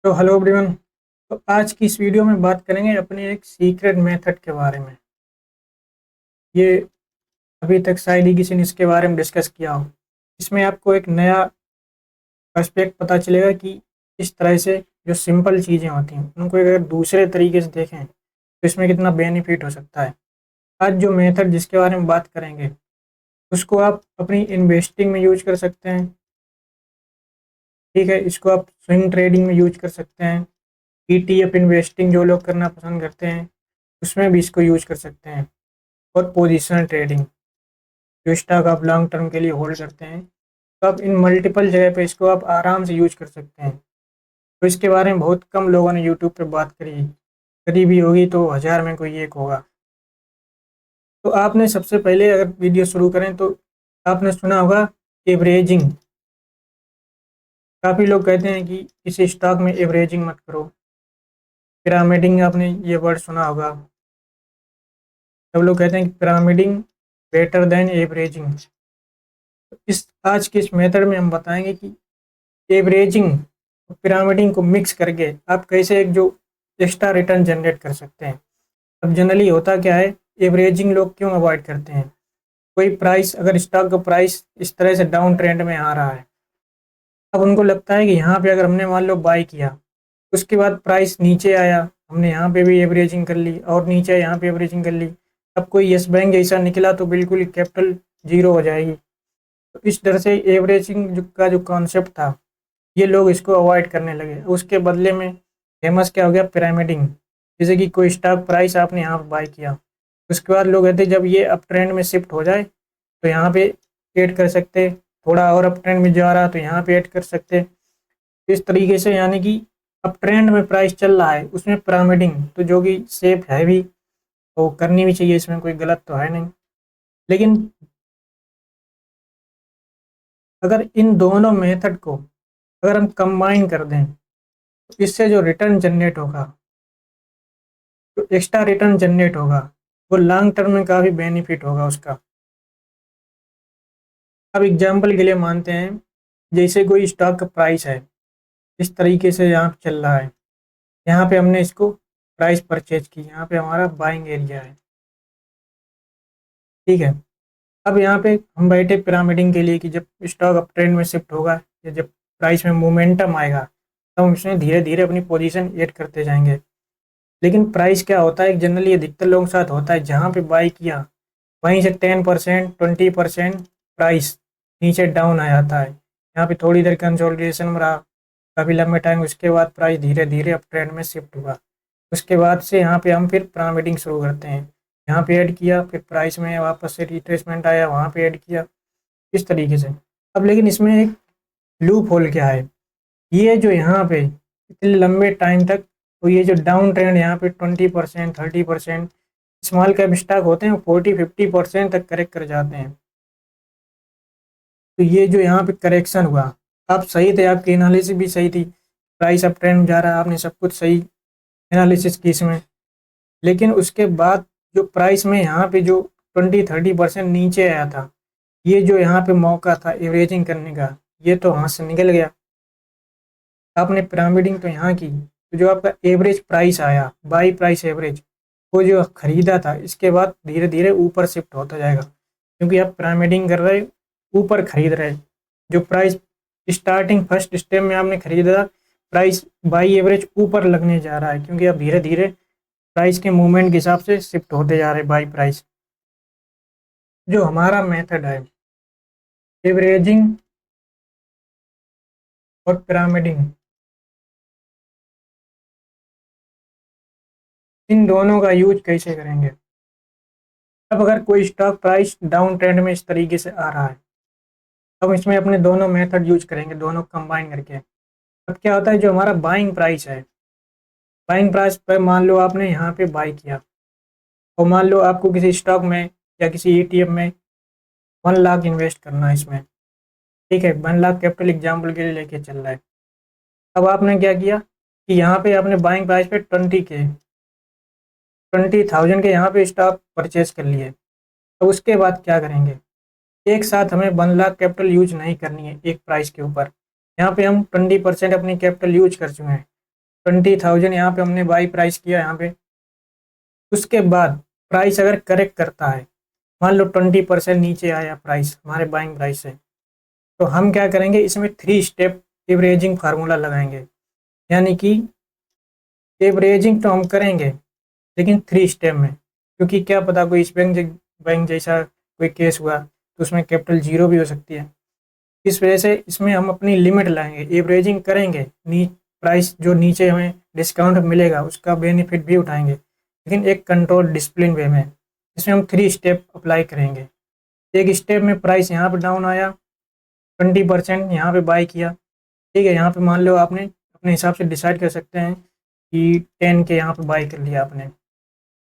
तो hello everyone. तो आज की इस वीडियो में बात करेंगे अपने एक सीक्रेट मेथड के बारे में। ये अभी तक शायद ही किसी ने इसके बारे में डिस्कस किया हो। इसमें आपको एक नया एस्पेक्ट पता चलेगा कि इस तरह से जो सिंपल चीज़ें होती हैं उनको अगर दूसरे तरीके से देखें तो इसमें कितना बेनिफिट हो सकता है। आज जो मेथड जिसके बारे में बात करेंगे उसको आप अपनी इन्वेस्टिंग में यूज कर सकते हैं। ठीक है, इसको आप स्विंग ट्रेडिंग में यूज कर सकते हैं। ईटीएफ इन्वेस्टिंग जो लोग करना पसंद करते हैं उसमें भी इसको यूज कर सकते हैं। और पोजिशनल ट्रेडिंग जो स्टॉक आप लॉन्ग टर्म के लिए होल्ड करते हैं, तो आप इन मल्टीपल जगह पे इसको आप आराम से यूज कर सकते हैं। तो इसके बारे में बहुत कम लोगों ने यूट्यूब पे बात करी, करी भी होगी तो हज़ार में कोई एक होगा। तो आपने सबसे पहले अगर वीडियो शुरू करें तो आपने सुना होगा एवरेजिंग। काफ़ी लोग कहते हैं कि किसी स्टॉक में एवरेजिंग मत करो। पिरामिडिंग आपने ये वर्ड सुना होगा। सब लोग कहते हैं कि पिरामिडिंग बेटर देन एवरेजिंग। इस आज के इस मेथड में हम बताएंगे कि एवरेजिंग और पिरामिडिंग को मिक्स करके आप कैसे एक जो एक्स्ट्रा रिटर्न जनरेट कर सकते हैं। अब जनरली होता क्या है, एवरेजिंग लोग क्यों अवॉइड करते हैं? कोई प्राइस, अगर स्टॉक का प्राइस इस तरह से डाउन ट्रेंड में आ रहा है, अब उनको लगता है कि यहाँ पे अगर हमने मान लो बाई किया, उसके बाद प्राइस नीचे आया, हमने यहाँ पे भी एवरेजिंग कर ली और नीचे यहाँ पे एवरेजिंग कर ली, अब कोई यस बैंक जैसा निकला तो बिल्कुल ही कैपिटल जीरो हो जाएगी। तो इस तरह से एवरेजिंग का जो कॉन्सेप्ट था, ये लोग इसको अवॉइड करने लगे। उसके बदले में फेमस क्या हो गया, पिरामिडिंग। जैसे कि कोई स्टॉक प्राइस आपने यहाँ पर बाय किया, उसके बाद लोग कहते हैं जब ये अप ट्रेंड में शिफ्ट हो जाए तो यहाँ पे ऐड कर सकते, थोड़ा और अप ट्रेंड में जा रहा तो यहाँ पे ऐड कर सकते। इस तरीके से यानी कि अप ट्रेंड में प्राइस चल रहा है उसमें पिरामिडिंग तो जो कि सेफ है भी, वो करनी भी चाहिए, इसमें कोई गलत तो है नहीं। लेकिन अगर इन दोनों मेथड को अगर हम कंबाइन कर दें तो इससे जो रिटर्न जनरेट होगा, जो एक्स्ट्रा रिटर्न जनरेट होगा, वो लॉन्ग टर्म में काफ़ी बेनिफिट होगा उसका। अब एग्जांपल के लिए मानते हैं जैसे कोई स्टॉक का प्राइस है, इस तरीके से यहाँ पे चल रहा है, यहाँ पे हमने इसको प्राइस परचेज की, यहाँ पे हमारा बाइंग एरिया है। ठीक है, अब यहाँ पे हम बैठे पिरामिडिंग के लिए कि जब स्टॉक अप ट्रेंड में शिफ्ट होगा या जब प्राइस में मोमेंटम आएगा तो हम इसमें धीरे धीरे अपनी पोजीशन ऐड करते जाएंगे। लेकिन प्राइस क्या होता है, जनरली अधिकतर लोगों के साथ होता है, जहाँ पे बाई किया वहीं से 10% 20% प्राइस नीचे डाउन आ जाता है। यहाँ पे थोड़ी देर कंसोलिडेशन में रहा, काफ़ी लंबे टाइम, उसके बाद प्राइस धीरे धीरे अप ट्रेंड में शिफ्ट हुआ। उसके बाद से यहाँ पे हम फिर पिरामिडिंग शुरू करते हैं, यहाँ पे ऐड किया, फिर प्राइस में वापस से रिट्रेसमेंट आया, वहाँ पे ऐड किया, इस तरीके से। अब लेकिन इसमें एक लूप होल क्या है, ये जो यहाँ पे इतने लंबे टाइम तक, तो ये जो डाउन ट्रेंड यहाँ पे 20% 30% स्मॉल कैप स्टॉक होते हैं 40-50% तक करेक्ट कर जाते हैं। तो ये जो यहाँ पे करेक्शन हुआ, आप सही थे, आपकी एनालिसिस भी सही थी, प्राइस अप ट्रेंड जा रहा है, आपने सब कुछ सही एनालिसिस की इसमें। लेकिन उसके बाद जो प्राइस में यहाँ पे जो 20-30% नीचे आया था, ये जो यहाँ पे मौका था एवरेजिंग करने का, ये तो हाथ से निकल गया। आपने पिरामिडिंग तो यहाँ की, तो जो आपका एवरेज प्राइस आया, बाई प्राइस एवरेज, वो जो खरीदा था, इसके बाद धीरे धीरे ऊपर शिफ्ट होता जाएगा, क्योंकि आप पिरामिडिंग कर रहे, ऊपर खरीद रहे। जो प्राइस स्टार्टिंग फर्स्ट स्टेप में आपने खरीदा, प्राइस बाई एवरेज ऊपर लगने जा रहा है, क्योंकि आप धीरे धीरे प्राइस के मूवमेंट के हिसाब से शिफ्ट होते जा रहे बाई प्राइस। जो हमारा मेथड है एवरेजिंग और पिरामिडिंग, इन दोनों का यूज कैसे करेंगे? अब अगर कोई स्टॉक प्राइस डाउन ट्रेंड में इस तरीके से आ रहा है, अब इसमें अपने दोनों मेथड यूज करेंगे, दोनों कंबाइन करके। अब क्या होता है, जो हमारा बाइंग प्राइस है, बाइंग प्राइस पर मान लो आपने यहाँ पे बाई किया, और मान लो आपको किसी स्टॉक में या किसी ईटीएफ में 1 लाख इन्वेस्ट करना है इसमें। ठीक है, 1 लाख कैपिटल एग्जाम्पल के लिए लेके चल रहा है। अब आपने क्या किया कि यहाँ पे आपने बाइंग प्राइस पे 20,000 के यहाँ पे स्टॉक परचेज कर लिए। तो उसके बाद क्या करेंगे, एक साथ हमें 1 लाख कैपिटल यूज नहीं करनी है एक प्राइस के ऊपर। यहाँ पे हम 20% अपनी कैपिटल यूज कर चुके हैं, 20,000 यहाँ पे हमने बाई प्राइस किया यहाँ पे। उसके बाद प्राइस अगर करेक्ट करता है, मान लो 20% नीचे आया प्राइस हमारे बाइंग प्राइस से, तो हम क्या करेंगे, इसमें 3 स्टेप एवरेजिंग फार्मूला लगाएंगे। यानी कि एवरेजिंग तो हम करेंगे लेकिन 3 स्टेप में, क्योंकि क्या पता कोई इस बैंक जैसा कोई केस हुआ तो उसमें कैपिटल जीरो भी हो सकती है। इस वजह से इसमें हम अपनी लिमिट लाएंगे, एवरेजिंग करेंगे, प्राइस जो नीचे हमें डिस्काउंट मिलेगा उसका बेनिफिट भी उठाएंगे, लेकिन एक कंट्रोल डिसिप्लिन वे में। इसमें हम 3 स्टेप अप्लाई करेंगे। एक स्टेप में प्राइस यहाँ पर डाउन आया, 20% यहाँ पे बाई किया, ठीक है। यहाँ पे मान लो आपने अपने हिसाब से डिसाइड कर सकते हैं कि 10 के यहाँ पे बाई कर लिया आपने।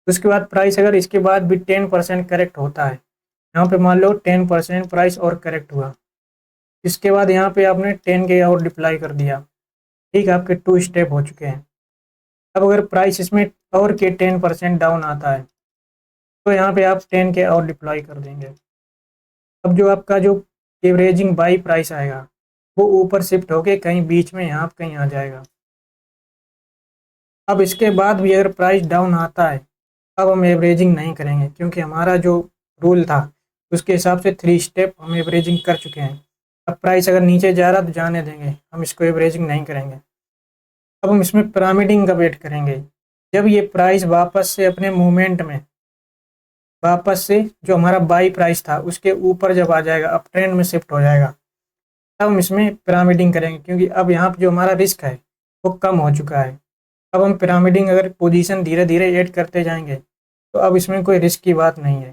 उसके बाद प्राइस अगर इसके बाद भी 10% करेक्ट होता है, यहाँ पे मान लो 10% प्राइस और करेक्ट हुआ, इसके बाद यहाँ पे आपने 10 के और डिप्लाई कर दिया, ठीक है। आपके 2 स्टेप हो चुके हैं। अब अगर प्राइस इसमें और के 10% डाउन आता है तो यहाँ पे आप 10 के और डिप्लॉय कर देंगे। अब जो आपका जो एवरेजिंग बाई प्राइस आएगा वो ऊपर शिफ्ट होके कहीं बीच में यहाँ कहीं आ जाएगा। अब इसके बाद भी अगर प्राइस डाउन आता है, अब हम एवरेजिंग नहीं करेंगे, क्योंकि हमारा जो रूल था उसके हिसाब से 3 स्टेप हम एवरेजिंग कर चुके हैं। अब प्राइस अगर नीचे जा रहा तो जाने देंगे, हम इसको एवरेजिंग नहीं करेंगे। अब हम इसमें पिरामिडिंग का वेट करेंगे। जब ये प्राइस वापस से अपने मूवमेंट में वापस से जो हमारा बाई प्राइस था उसके ऊपर जब आ जाएगा, अप ट्रेंड में शिफ्ट हो जाएगा, तब हम इसमें पिरामिडिंग करेंगे, क्योंकि अब यहाँ पर जो हमारा रिस्क है वो कम हो चुका है। अब हम पिरामिडिंग अगर पोजीशन धीरे धीरे ऐड करते जाएंगे तो अब इसमें कोई रिस्क की बात नहीं है,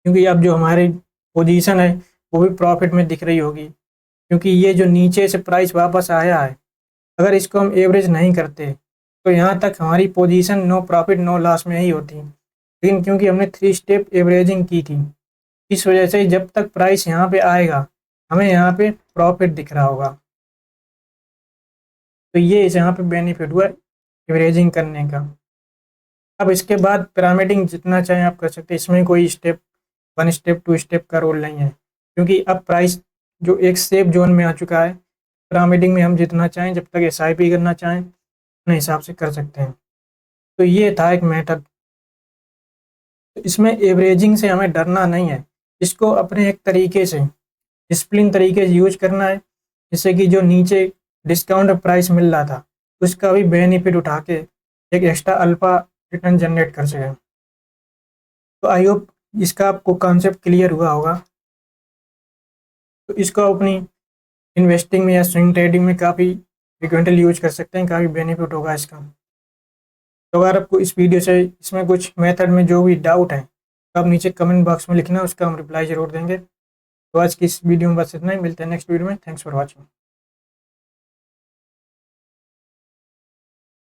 क्योंकि अब जो हमारी पोजीशन है वो भी प्रॉफिट में दिख रही होगी। क्योंकि ये जो नीचे से प्राइस वापस आया है, अगर इसको हम एवरेज नहीं करते तो यहाँ तक हमारी position no profit no loss में ही होती। लेकिन क्योंकि हमने 3 स्टेप एवरेजिंग की थी, इस वजह से जब तक प्राइस यहाँ पे आएगा हमें यहाँ पे प्रॉफिट दिख रहा होगा। तो ये इस यहाँ पे बेनिफिट हुआ एवरेजिंग करने का। अब इसके बाद पिरामिडिंग जितना चाहें आप कर सकते हैं, इसमें कोई स्टेप 1 स्टेप 2 स्टेप का रोल नहीं है, क्योंकि अब प्राइस जो एक सेफ जोन में आ चुका है। पिरामिडिंग में हम जितना चाहें, जब तक SIP करना चाहें अपने हिसाब से कर सकते हैं। तो ये था एक मेथड। तो इसमें एवरेजिंग से हमें डरना नहीं है, इसको अपने एक तरीके से डिसिप्लिन तरीके से यूज करना है, जिससे कि जो नीचे डिस्काउंट प्राइस मिल रहा था उसका भी बेनिफिट उठा के एक एक्स्ट्रा अल्फा रिटर्न जनरेट कर सकें। तो आई होप इसका आपको कॉन्सेप्ट क्लियर हुआ होगा। तो इसको अपनी इन्वेस्टिंग में या स्विंग ट्रेडिंग में काफ़ी फ्रिक्वेंटली यूज कर सकते हैं, काफ़ी बेनिफिट होगा इसका। तो अगर आपको इस वीडियो से इसमें कुछ मेथड में जो भी डाउट है तो आप नीचे कमेंट बॉक्स में लिखना, उसका हम रिप्लाई ज़रूर देंगे। तो आज की इस वीडियो में बस इतना ही, मिलते हैं नेक्स्ट वीडियो में। Thanks for watching.